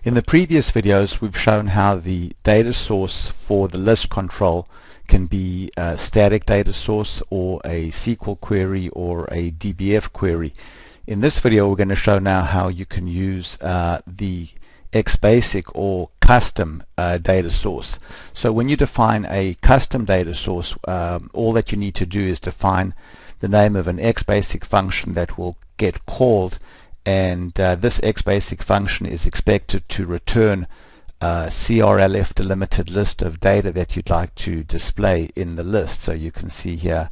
In the previous videos we've shown how the data source for the list control can be a static data source or a SQL query or a DBF query. In this video we're going to show now how you can use the Xbasic or custom data source. So when you define a custom data source, all that you need to do is define the name of an Xbasic function that will get called, and this Xbasic function is expected to return a CRLF delimited list of data that you'd like to display in the list. So you can see here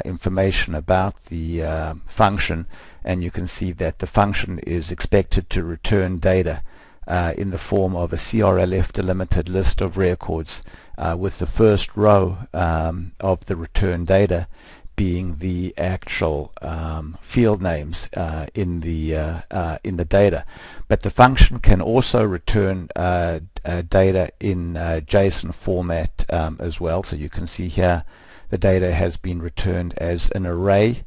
information about the function, and you can see that the function is expected to return data in the form of a CRLF delimited list of records, with the first row of the return data being the actual field names in the data. But the function can also return data in JSON format as well. So you can see here the data has been returned as an array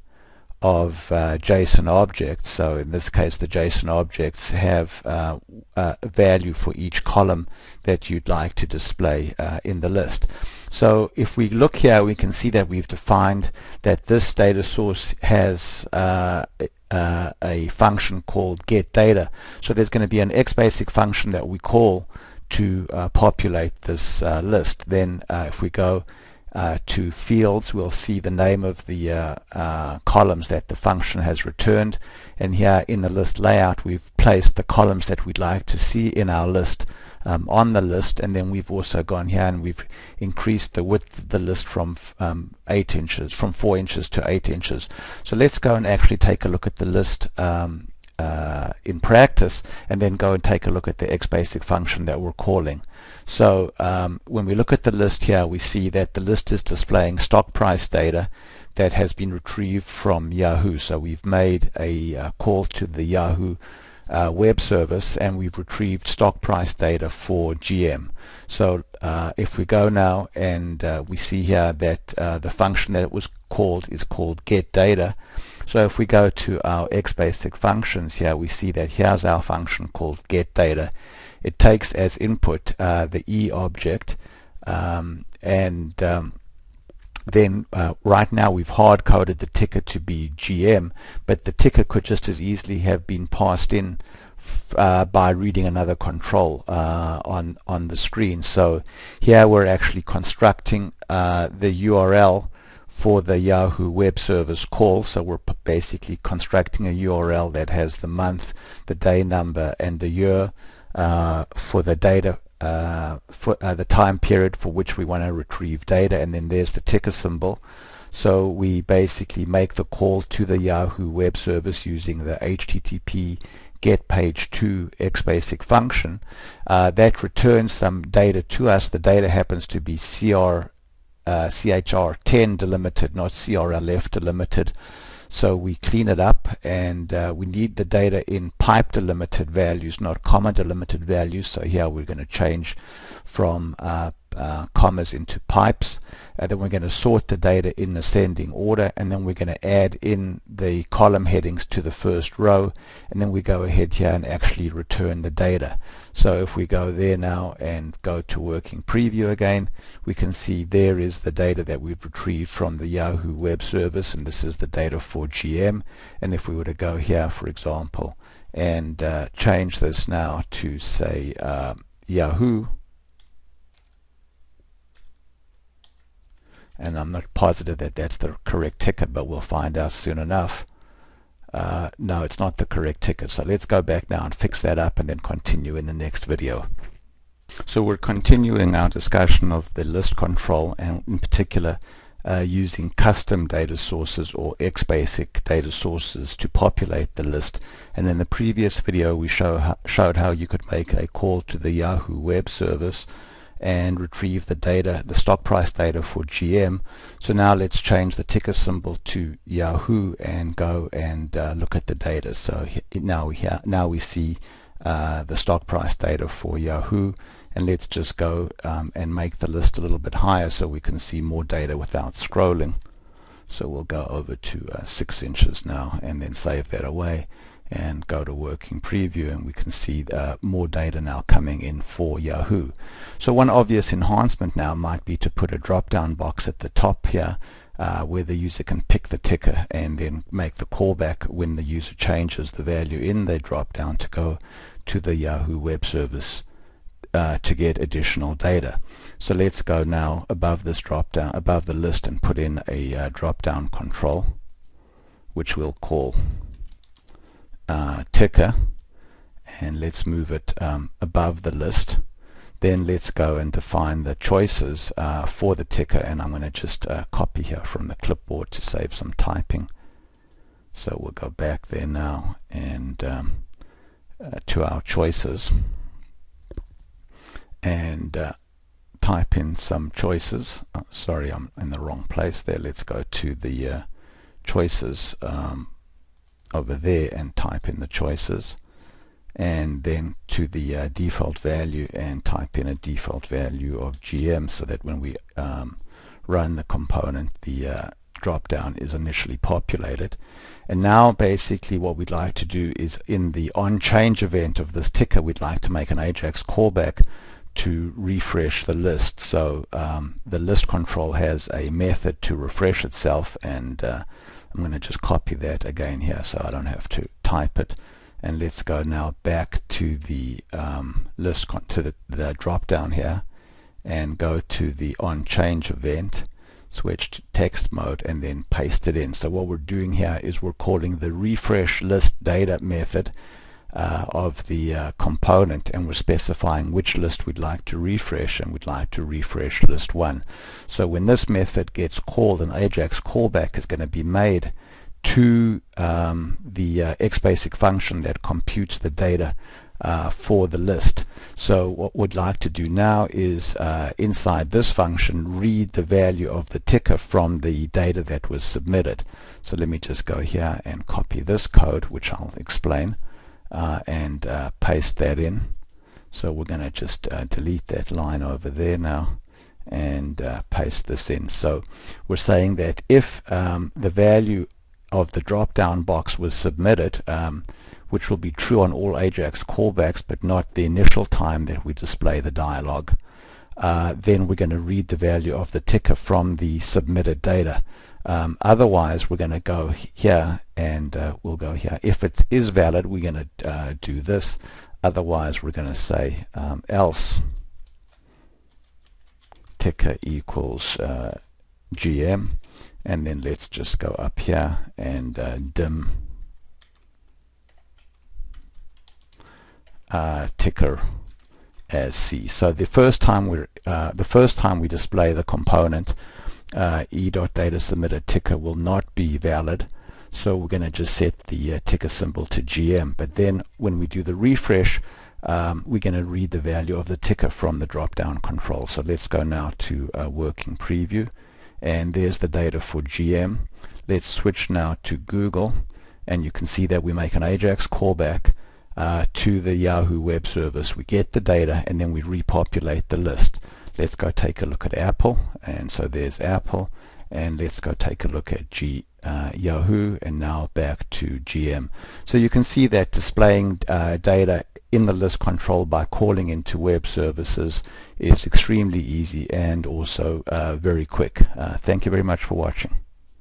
of JSON objects. So in this case the JSON objects have a value for each column that you'd like to display in the list. So if we look here, we can see that we've defined that this data source has a function called getData. So there's going to be an Xbasic function that we call to populate this list. Then if we go to fields, we'll see the name of the columns that the function has returned, and here in the list layout we've placed the columns that we'd like to see in our list on the list, and then we've also gone here and we've increased the width of the list from 4 inches to 8 inches. So let's go and actually take a look at the list in practice, and then go and take a look at the Xbasic function that we're calling. So when we look at the list here, we see that the list is displaying stock price data that has been retrieved from Yahoo. So we've made a call to the Yahoo Web Service, and we've retrieved stock price data for GM. So if we go now and we see here that the function that it was called is called getData. So if we go to our Xbasic functions here, we see that here's our function called getData. It takes as input the E object, and then right now we've hard-coded the ticker to be GM, but the ticker could just as easily have been passed in by reading another control on the screen. So here we're actually constructing the URL for the Yahoo Web Service call. So we're basically constructing a URL that has the month, the day number, and the year for the data, for the time period for which we want to retrieve data, and then there's the ticker symbol. So we basically make the call to the Yahoo Web Service using the HTTP getPage2 Xbasic function that returns some data to us. The data happens to be CHR10 delimited, not CRLF delimited. So we clean it up, and we need the data in pipe delimited values, not comma delimited values. So here we're going to change from commas into pipes. Then we're going to sort the data in ascending order, and then we're going to add in the column headings to the first row, and then we go ahead here and actually return the data. So if we go there now and go to working preview again, we can see there is the data that we've retrieved from the Yahoo Web Service, and this is the data for GM. And if we were to go here, for example, and change this now to say Yahoo, and I'm not positive that that's the correct ticker, but we'll find out soon enough. No, it's not the correct ticker. So let's go back now and fix that up, and then continue in the next video. So we're continuing our discussion of the list control, and in particular using custom data sources or Xbasic data sources to populate the list. And in the previous video we showed how you could make a call to the Yahoo Web Service and retrieve the data, the stock price data for GM. So now let's change the ticker symbol to Yahoo and go and look at the data. So now we see the stock price data for Yahoo, and let's just go and make the list a little bit higher so we can see more data without scrolling. So we'll go over to 6 inches now and then save that away, and go to working preview, and we can see more data now coming in for Yahoo. So one obvious enhancement now might be to put a drop-down box at the top here where the user can pick the ticker and then make the callback when the user changes the value in their drop-down to go to the Yahoo Web Service to get additional data. So let's go now above this drop-down, above the list, and put in a drop-down control, which we'll call ticker, and let's move it above the list. Then let's go and define the choices for the ticker, and I'm going to just copy here from the clipboard to save some typing. So we'll go back there now and to our choices and type in some choices. Oh, sorry, I'm in the wrong place there. Let's go to the choices over there and type in the choices, and then to the default value and type in a default value of GM, so that when we run the component, the drop down is initially populated. And now basically what we'd like to do is, in the on change event of this ticker, we'd like to make an AJAX callback to refresh the list. So the list control has a method to refresh itself, and I'm going to just copy that again here so I don't have to type it. And let's go now back to the the drop down here and go to the on change event, switch to text mode, and then paste it in. So what we're doing here is we're calling the refresh list data method of the component, and we're specifying which list we'd like to refresh, and we'd like to refresh list 1. So when this method gets called, an AJAX callback is going to be made to the Xbasic function that computes the data for the list. So what we'd like to do now is inside this function read the value of the ticker from the data that was submitted. So let me just go here and copy this code, which I'll explain, and paste that in. So we're going to just delete that line over there now and paste this in. So we're saying that if the value of the drop-down box was submitted, which will be true on all AJAX callbacks but not the initial time that we display the dialog, then we're going to read the value of the ticker from the submitted data. Otherwise, we're going to go here and we'll go here. If it is valid, we're going to do this. Otherwise, we're going to say else ticker equals GM, and then let's just go up here and dim ticker as C. So the first time we display the component, e.data submitted ticker will not be valid, so we're going to just set the ticker symbol to GM. But then when we do the refresh, we're going to read the value of the ticker from the drop-down control. So let's go now to working preview, and there's the data for GM. Let's switch now to Google, and you can see that we make an AJAX callback to the Yahoo Web Service. We get the data and then we repopulate the list. Let's go take a look at Apple, and so there's Apple, and let's go take a look at Yahoo, and now back to GM. So you can see that displaying data in the list control by calling into web services is extremely easy and also very quick. Thank you very much for watching.